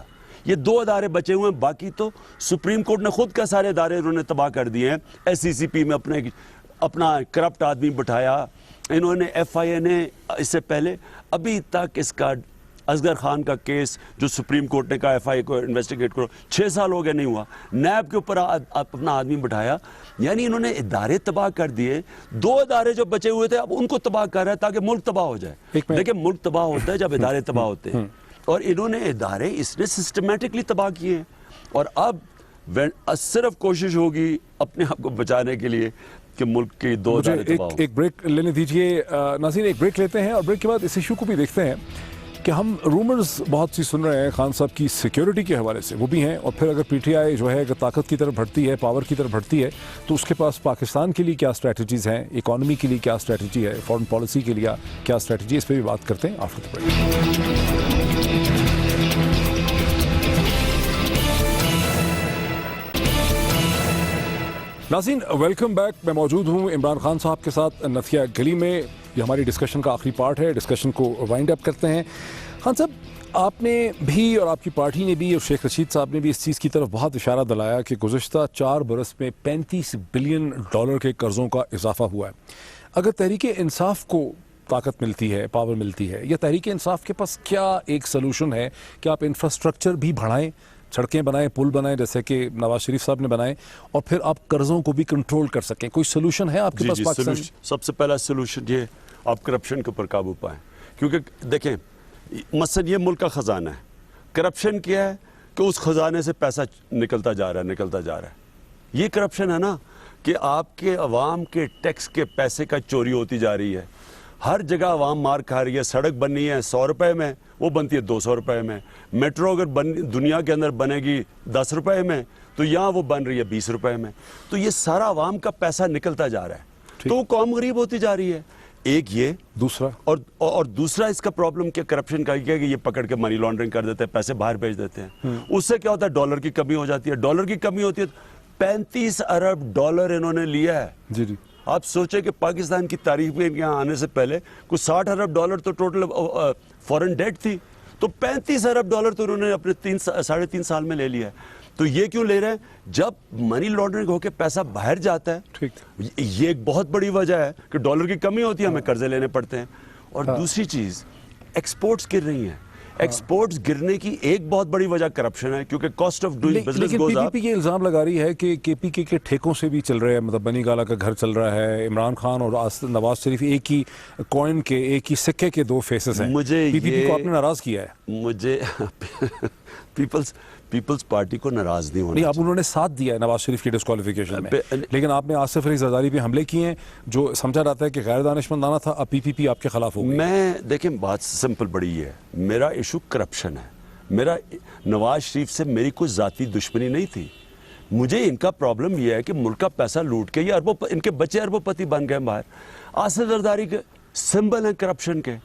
یہ 2 ادارے بچے ہوئے ہیں. باقی تو سپریم کورٹ نے خود کا سارے ادارے انہوں نے تباہ کر دیے ہیں. SCCP میں اپنا کرپٹ آدمی بٹھایا انہوں نے, FIA نے اس سے پہلے, ابھی تک اس کا اصغر خان کا کیس جو سپریم کورٹ نے کہا FIA کو انویسٹیگیٹ کرو, 6 سال ہو گئے نہیں ہوا. نیب کے اوپر اپنا آدمی بٹھایا, یعنی انہوں نے ادارے تباہ کر دیے. 2 ادارے جو بچے ہوئے تھے اب ان کو تباہ کر رہا ہے تاکہ ملک تباہ ہو جائے. دیکھیں ملک تباہ ہوتا ہے جب ادارے تباہ ہوتے ہیں, اور انہوں نے ادارے اس نے سسٹمیٹکلی تباہ کیے ہیں. اور اب صرف کوشش ہوگی اپنے آپ کو بچانے کے لیے کہ ملک کی 2 ادارے تباہ ہو. ایک بریک لینے دیجئے ناظرین, ایک بریک لیتے ہیں, اور بریک کے بعد اس ایشو کو بھی دیکھتے ہیں کہ ہم رومرز بہت سی سن رہے ہیں خان صاحب کی سیکیورٹی کے حوالے سے, وہ بھی ہیں, اور پھر اگر PTI جو ہے اگر طاقت کی طرف بڑھتی ہے, پاور کی طرف بڑھتی ہے, تو اس کے پاس پاکستان کے لیے کیا اسٹریٹجیز ہیں, اکانومی کے لیے کیا اسٹریٹجی ہے, فارن پالیسی کے لیے کیا اسٹریٹجی ہے, اس پہ بھی بات کرتے ہیں آفٹر دی بریک. ناظرین ویلکم بیک, میں موجود ہوں عمران خان صاحب کے ساتھ نتھیا گلی میں. یہ ہماری ڈسکشن کا آخری پارٹ ہے, ڈسکشن کو وائنڈ اپ کرتے ہیں. خان صاحب, آپ نے بھی اور آپ کی پارٹی نے بھی اور شیخ رشید صاحب نے بھی اس چیز کی طرف بہت اشارہ دلایا کہ گزشتہ 4 برس میں $35 بلین کے قرضوں کا اضافہ ہوا ہے. اگر تحریک انصاف کو طاقت ملتی ہے, پاور ملتی ہے, یا تحریک انصاف کے پاس کیا ایک سلوشن ہے کہ آپ انفراسٹرکچر بھی بڑھائیں, سڑکیں بنائیں, پل بنائیں جیسے کہ نواز شریف صاحب نے بنائے, اور پھر آپ قرضوں کو بھی کنٹرول کر سکیں؟ کوئی سلوشن ہے آپ کے پاس پاکستان؟ سب سے پہلا سلوشن یہ آپ کرپشن کے اوپر قابو پائیں, کیونکہ دیکھیں مثلا یہ ملک کا خزانہ ہے. کرپشن کیا ہے کہ اس خزانے سے پیسہ نکلتا جا رہا ہے. یہ کرپشن ہے نا کہ آپ کے عوام کے ٹیکس کے پیسے کا چوری ہوتی جا رہی ہے. ہر جگہ عوام مار کھا رہی ہے. سڑک بننی ہے 100 روپے میں, وہ بنتی ہے 200 روپے میں. میٹرو اگر دنیا کے اندر بنے گی 10 روپے میں, تو یہاں وہ بن رہی ہے 20 روپے میں. تو یہ سارا عوام کا پیسہ نکلتا جا رہا ہے, تو وہ قوم غریب ہوتی جا رہی ہے. ایک یہ دوسرا, اور دوسرا اس کا پرابلم کیا کرپشن کا کیا کہ یہ پکڑ کے منی لانڈرنگ کر دیتے ہیں, پیسے باہر بھیج دیتے ہیں. اس سے کیا ہوتا ہے, ڈالر کی کمی ہو جاتی ہے. ڈالر کی کمی ہوتی ہے, 35 ارب ڈالر انہوں نے لیا ہے. جی جی, آپ سوچیں کہ پاکستان کی تاریخ میں ان کے یہاں آنے سے پہلے کوئی 60 ارب ڈالر تو ٹوٹل فورن ڈیٹ تھی, تو 35 ارب ڈالر تو انہوں نے اپنے 3.5 سال میں لے لیا ہے. تو یہ کیوں لے رہے ہیں؟ جب منی لانڈرنگ ہو کے پیسہ باہر جاتا ہے, یہ ایک بہت بڑی وجہ ہے کہ ڈالر کی کمی ہوتی ہے, ہمیں قرضے لینے پڑتے ہیں. اور دوسری چیز ایکسپورٹس گر رہی ہیں. ایکسپورٹس گرنے کی ایک بہت بڑی وجہ کرپشن ہے, کیونکہ cost of doing business goes up. PPP یہ الزام لگا رہی ہے کہ KPK کے ٹھیکوں سے بھی چل رہے ہیں, مطلب بنی گالا کا گھر چل رہا ہے, عمران خان اور نواز شریف ایک ہی کوئن کے, ایک ہی سکے کے 2 فیسز ہیں. PPP کو آپ نے ناراض کیا ہے. مجھے پیپلز پارٹی کو ناراض نہیں ہونا. نہیں, اب انہوں نے ساتھ دیا ہے نواز شریف کی ڈسکوالیفیکیشن میں, لیکن آپ نے آصف علی زرداری پہ حملے کیے ہیں جو سمجھا جاتا ہے کہ غیر دانشمندانہ تھا. اب PPP آپ کے خلاف ہو گئی. میں دیکھیں بات سمپل بڑی ہے, میرا ایشو کرپشن ہے. میرا نواز شریف سے میری کوئی ذاتی دشمنی نہیں تھی. مجھے ان کا پرابلم یہ ہے کہ ملک کا پیسہ لوٹ کے یہ ان کے بچے اربوں پتی بن گئے باہر. آصف زرداری کے سمبل ہیں کرپشن کے.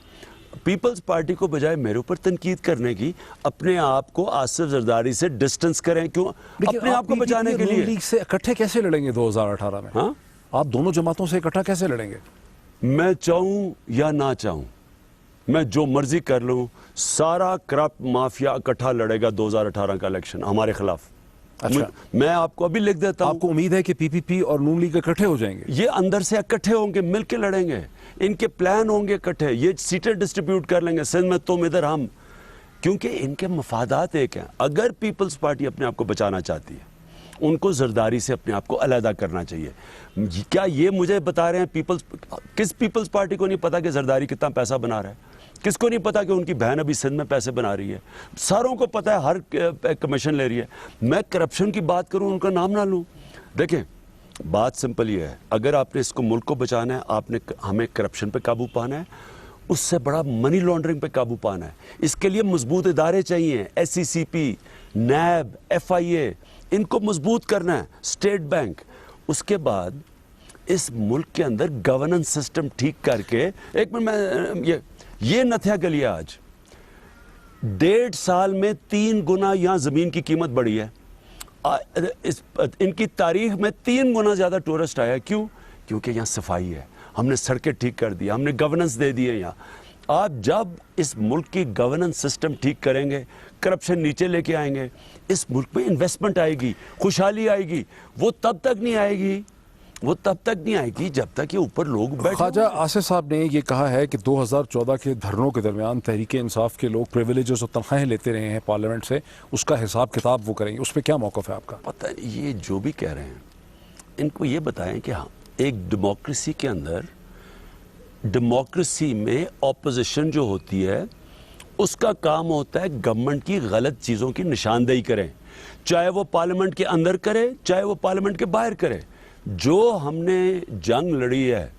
پیپلز پارٹی کو بجائے میرے اوپر تنقید کرنے کی, اپنے آپ کو آصف زرداری سے ڈسٹنس کریں. کیوں؟ اپنے آپ کو بچانے کے لیے. لیگ سے اکٹھے کیسے لڑیں گے 2018 میں؟ ہاں, آپ دونوں جماعتوں سے اکٹھا کیسے لڑیں گے؟ میں چاہوں یا نہ چاہوں, میں جو مرضی کر لوں, سارا کرپٹ مافیا اکٹھا لڑے گا 2018 کا الیکشن ہمارے خلاف. اچھا, میں آپ کو ابھی لکھ دیتا ہوں. آپ کو امید ہے کہ PPP اور نون لیگ اکٹھے ہو جائیں گے؟ یہ اندر سے اکٹھے ہوں گے, مل کے لڑیں گے. ان کے پلان ہوں گے اکٹھے, یہ سیٹیں ڈسٹریبیوٹ کر لیں گے, سندھ میں تم ادھر ہم, کیونکہ ان کے مفادات ایک ہیں. اگر پیپلز پارٹی اپنے آپ کو بچانا چاہتی ہے, ان کو زرداری سے اپنے آپ کو علیحدہ کرنا چاہیے. کیا یہ مجھے بتا رہے ہیں کس پیپلز پارٹی کو نہیں پتا کہ زرداری کتنا پیسہ بنا رہا ہے؟ کس کو نہیں پتا کہ ان کی بہن ابھی سندھ میں پیسے بنا رہی ہے؟ ساروں کو پتا ہے, ہر کمیشن لے رہی ہے. میں کرپشن کی بات کروں, ان کا نام نہ لوں. دیکھیں بات سمپل یہ ہے, اگر آپ نے اس کو ملک کو بچانا ہے, آپ نے ہمیں کرپشن پہ قابو پانا ہے, اس سے بڑا منی لانڈرنگ پہ قابو پانا ہے. اس کے لیے مضبوط ادارے چاہیے, SCCP, نیب, FIA, ان کو مضبوط کرنا ہے, اسٹیٹ بینک. اس کے بعد इस मुल्क के अंदर गवर्नेंस सिस्टम ठीक करके, एक मिनट मैं ये नथिया गलिया आज 1.5 साल में 3 गुना यहाँ जमीन की कीमत बढ़ी है। इनकी तारीख में 3 गुना ज्यादा टूरिस्ट आया। क्यों? क्योंकि यहाँ सफाई है, हमने सड़कें ठीक कर दी, हमने गवर्नेंस दे दी है। यहाँ आप जब इस मुल्क की गवर्नेंस सिस्टम ठीक करेंगे, करप्शन नीचे लेके आएंगे, इस मुल्क में इन्वेस्टमेंट आएगी, खुशहाली आएगी। वो तब तक नहीं आएगी जब तक ये ऊपर लोग बैठे। ख्वाजा आसिफ साहब ने ये कहा है कि 2014 के धरनों के दरमियान तहरीक इंसाफ के लोग प्रिविलेजेस और तनख्वाहें लेते रहे हैं पार्लियामेंट से, उसका हिसाब किताब वो करेंगे। उस पर क्या मौक़िफ़ है आपका? पता नहीं, ये जो भी कह रहे हैं इनको ये बताएं कि हाँ, एक डेमोक्रेसी के अंदर, डेमोक्रेसी में ऑपोजिशन जो होती है उसका काम होता है गवर्नमेंट की गलत चीज़ों की निशानदेही करें, चाहे वो पार्लियामेंट के अंदर करे, चाहे वो पार्लियामेंट के बाहर करे। जो हमने जंग लड़ी है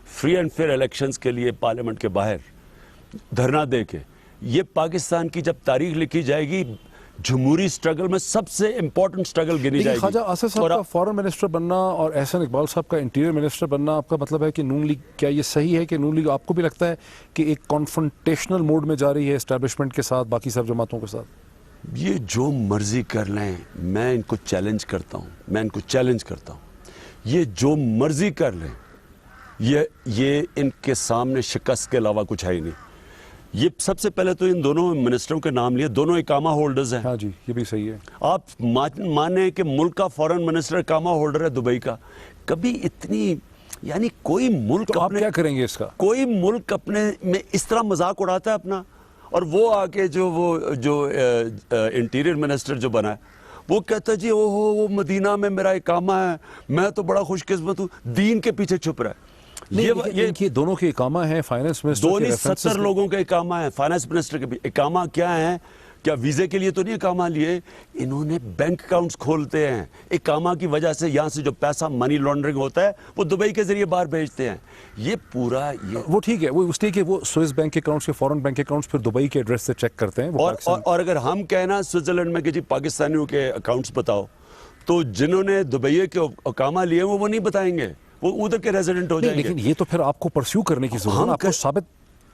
फ्री एंड फेयर इलेक्शंस के लिए पार्लियामेंट के बाहर धरना दे के, ये पाकिस्तान की जब तारीख लिखी जाएगी जमहूरी स्ट्रगल में सबसे इंपॉर्टेंट स्ट्रगल गिनी जाएगी। ख्वाजा आसिफ साहब का फॉरेन मिनिस्टर बनना और एहसन इकबाल साहब का इंटीरियर मिनिस्टर बनना, आपका मतलब है कि नून लीग, क्या ये सही है कि नून लीग आपको भी लगता है कि एक कॉन्फ्रंटेशनल मोड में जा रही है एस्टैब्लिशमेंट के साथ, बाकी सब जमातों के साथ? ये जो मर्जी कर लें, मैं इनको चैलेंज करता हूँ, ये जो मर्जी कर लें, ये इनके सामने शिकस्त के अलावा कुछ है ही नहीं। ये सबसे पहले तो इन दोनों मिनिस्टरों के नाम लिए, दोनों इकामा होल्डर्स हैं। हाँ जी, ये भी सही है। आप माने कि मुल्क का फॉरेन मिनिस्टर इकामा होल्डर है दुबई का। कभी इतनी, यानी कोई मुल्क तो आप क्या करेंगे इसका? कोई मुल्क अपने में इस तरह मजाक उड़ाता है अपना, और वो आके जो इंटीरियर मिनिस्टर जो बना है वो कहता है जी ओहो वो मदीना में मेरा इकामा है, मैं तो बड़ा खुशकिस्मत हूँ, दीन के पीछे छुप रहा है। ये दोनों के इकामा है, फाइनेंस मिनिस्टर दोनों 70 लोगों का इकामा है, फाइनेंस मिनिस्टर के भी इकामा क्या है? क्या वीजे के लिए तो नहीं इकामा लिए, इन्होंने बैंक अकाउंट्स खोलते हैं। इकामा की वजह से यहाँ से जो पैसा मनी लॉन्ड्रिंग होता है वो दुबई के जरिए बाहर भेजते हैं। ये पूरा वो ठीक है, वो उसलिए कि वो स्विस बैंक अकाउंट्स के फॉरेन बैंक अकाउंट्स फिर दुबई के एड्रेस से चेक करते हैं। और अगर हम कहना स्विट्जरलैंड में कि जी पाकिस्तानियों के अकाउंट्स बताओ, तो जिन्होंने दुबई के इकामा लिए वो नहीं बताएंगे, वो उधर के रेजिडेंट हो जाएंगे। लेकिन ये तो फिर आपको परस्यू करने की जरूरत है, आपको साबित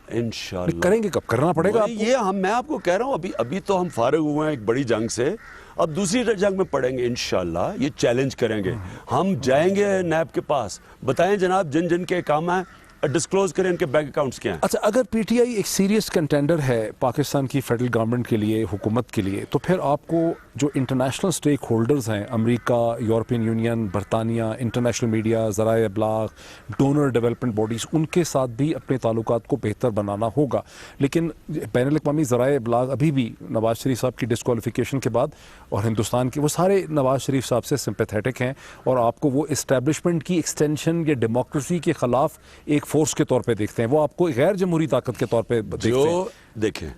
इंशाल्लाह करेंगे। कब करना पड़ेगा आपको? ये मैं आपको कह रहा हूँ, अभी तो हम फारिग हुए हैं एक बड़ी जंग से, अब दूसरी जंग में पड़ेंगे इंशाल्लाह। ये चैलेंज करेंगे, हम जाएंगे नैब के पास, बताएं जनाब जिन के काम है डिस्क्लोज करें इनके बैंक अकाउंट्स क्या हैं। अच्छा, अगर पीटीआई एक सीरियस कंटेंडर है पाकिस्तान की फेडरल गवर्नमेंट के लिए, हुकूमत के लिए, तो फिर आपको जो इंटरनेशनल स्टेक होल्डर्स हैं, अमेरिका, यूरोपियन यूनियन, बरतानिया, इंटरनेशनल मीडिया, ज़राए इब्लाग, डोनर डेवलपमेंट बॉडीज़, उनके साथ भी अपने ताल्लुकात को बेहतर बनाना होगा। लेकिन बैनुल-अक़वामी ज़राए इब्लाग अभी भी नवाज शरीफ साहब की डिस्क्वालिफिकेशन के बाद और हिंदुस्तान के वो सारे नवाज शरीफ साहब से सिंपैथेटिक हैं और आपको वो इस्टेब्लिशमेंट की एक्सटेंशन या डेमोक्रेसी के ख़िलाफ़ एक फोर्स के तौर पे देखते हैं, वो आपको गैर जमहूरी ताकत के तौर पे देखते हैं। देखें,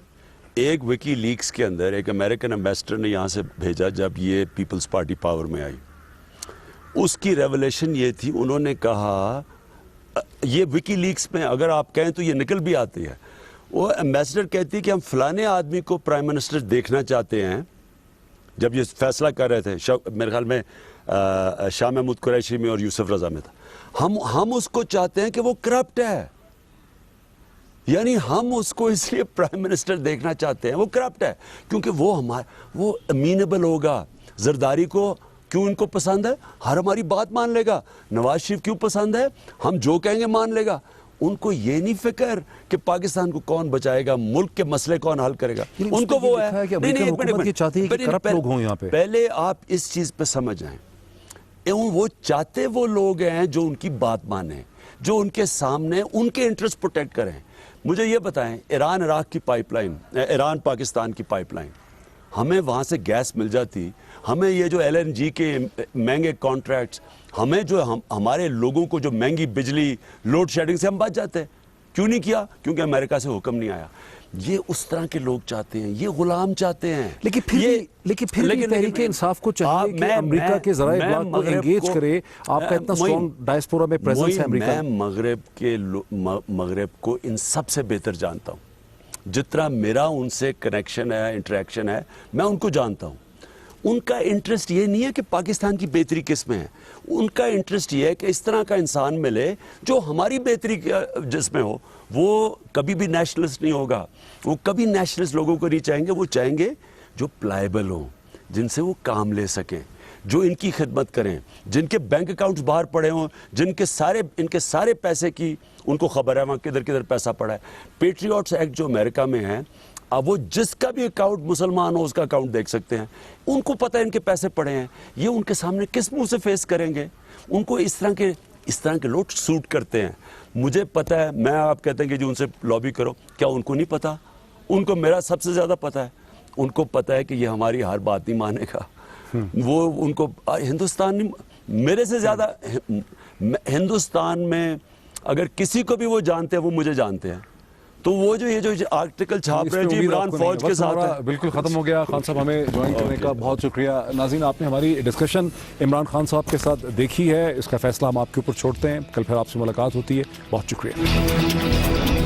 एक विकी लीक्स के अंदर एक अमेरिकन एम्बेसडर ने यहाँ से भेजा जब ये पीपल्स पार्टी पावर में आई, उसकी रेवलेशन ये थी, उन्होंने कहा, ये विकी लीक्स में अगर आप कहें तो ये निकल भी आती है, वो एम्बेसडर कहती है कि हम फलाने आदमी को प्राइम मिनिस्टर देखना चाहते हैं। जब ये फैसला कर रहे थे, मेरे ख्याल में शाह महमूद कुरैशी में और यूसुफ रजा में था, हम उसको चाहते हैं कि वो करप्ट है, यानी हम उसको इसलिए प्राइम मिनिस्टर देखना चाहते हैं, वो करप्ट है, क्योंकि वो अमीनेबल होगा। जरदारी को क्यों इनको पसंद है? हर हमारी बात मान लेगा। नवाज शरीफ क्यों पसंद है? हम जो कहेंगे मान लेगा। उनको ये नहीं फिक्र कि पाकिस्तान को कौन बचाएगा, मुल्क के मसले कौन हल करेगा, उनको वो है पहले आप इस चीज पे समझ आए, वो चाहते वो लोग हैं जो उनकी बात माने, जो उनके सामने उनके इंटरेस्ट प्रोटेक्ट करें। मुझे ये बताएं, ईरान इराक की पाइपलाइन, ईरान पाकिस्तान की पाइपलाइन, हमें वहाँ से गैस मिल जाती, हमें ये जो LNG के महंगे कॉन्ट्रैक्ट्स, हमें जो हमारे लोगों को जो महंगी बिजली लोड शेडिंग से हम बच जाते हैं। क्यों नहीं किया? क्योंकि अमेरिका से हुक्म नहीं आया। ये उस तरह के लोग चाहते हैं, ये गुलाम चाहते हैं। लेकिन फिर तहरीक इंसाफ को चाहिए कि अमेरिका के ज़राए इब्लाग को एंगेज करे। आपका इतना स्ट्रॉन्ग डायस्पोरा में प्रेजेंस है अमेरिका। मैं मगरब को इन सबसे बेहतर जानता हूँ, जितना मेरा उनसे कनेक्शन है, इंटरेक्शन है, मैं उनको जानता हूँ। ان کا انٹرسٹ یہ نہیں ہے کہ پاکستان کی بہتری کس میں ہے, ان کا انٹرسٹ یہ ہے کہ اس طرح کا انسان ملے جو ہماری بہتری جس میں ہو. وہ کبھی بھی نیشنلسٹ نہیں ہوگا, وہ کبھی نیشنلسٹ لوگوں کو نہیں چاہیں گے, وہ چاہیں گے جو پلائیبل ہوں, جن سے وہ کام لے سکیں, جو ان کی خدمت کریں, جن کے بینک اکاؤنٹس باہر پڑے ہوں, ان کے سارے پیسے کی ان کو خبر ہے وہاں کدھر کدھر پیسہ پڑا ہے. پیٹریوٹس ایکٹ جو امریکہ میں ہے, اب وہ جس کا بھی اکاؤنٹ مسلمان ہو اس کا اکاؤنٹ دیکھ سکتے ہیں, ان کو پتہ ہے ان کے پیسے پڑے ہیں. یہ ان کے سامنے کس منہ سے فیس کریں گے؟ ان کو اس طرح کے لوگ سوٹ کرتے ہیں. مجھے پتہ ہے, میں آپ کہتے ہیں کہ جو ان سے لابی کرو, کیا ان کو نہیں پتہ؟ ان کو میرا سب سے زیادہ پتہ ہے. ان کو پتہ ہے کہ یہ ہماری ہر بات نہیں مانے گا. وہ ان کو ہندوستان میرے سے زیادہ ہندوستان میں اگر کسی کو بھی وہ جانتے ہیں وہ مجھے جانتے ہیں. تو وہ جو یہ جو آرٹیکل چھاپ رہے ہیں عمران فوج کے ساتھ ہے. بالکل ختم ہو گیا. خان صاحب ہمیں جوائن کرنے کا بہت شکریہ. ناظرین آپ نے ہماری ڈسکشن عمران خان صاحب کے ساتھ دیکھی ہے, اس کا فیصلہ ہم آپ کے اوپر چھوڑتے ہیں. کل پھر آپ سے ملاقات ہوتی ہے. بہت شکریہ.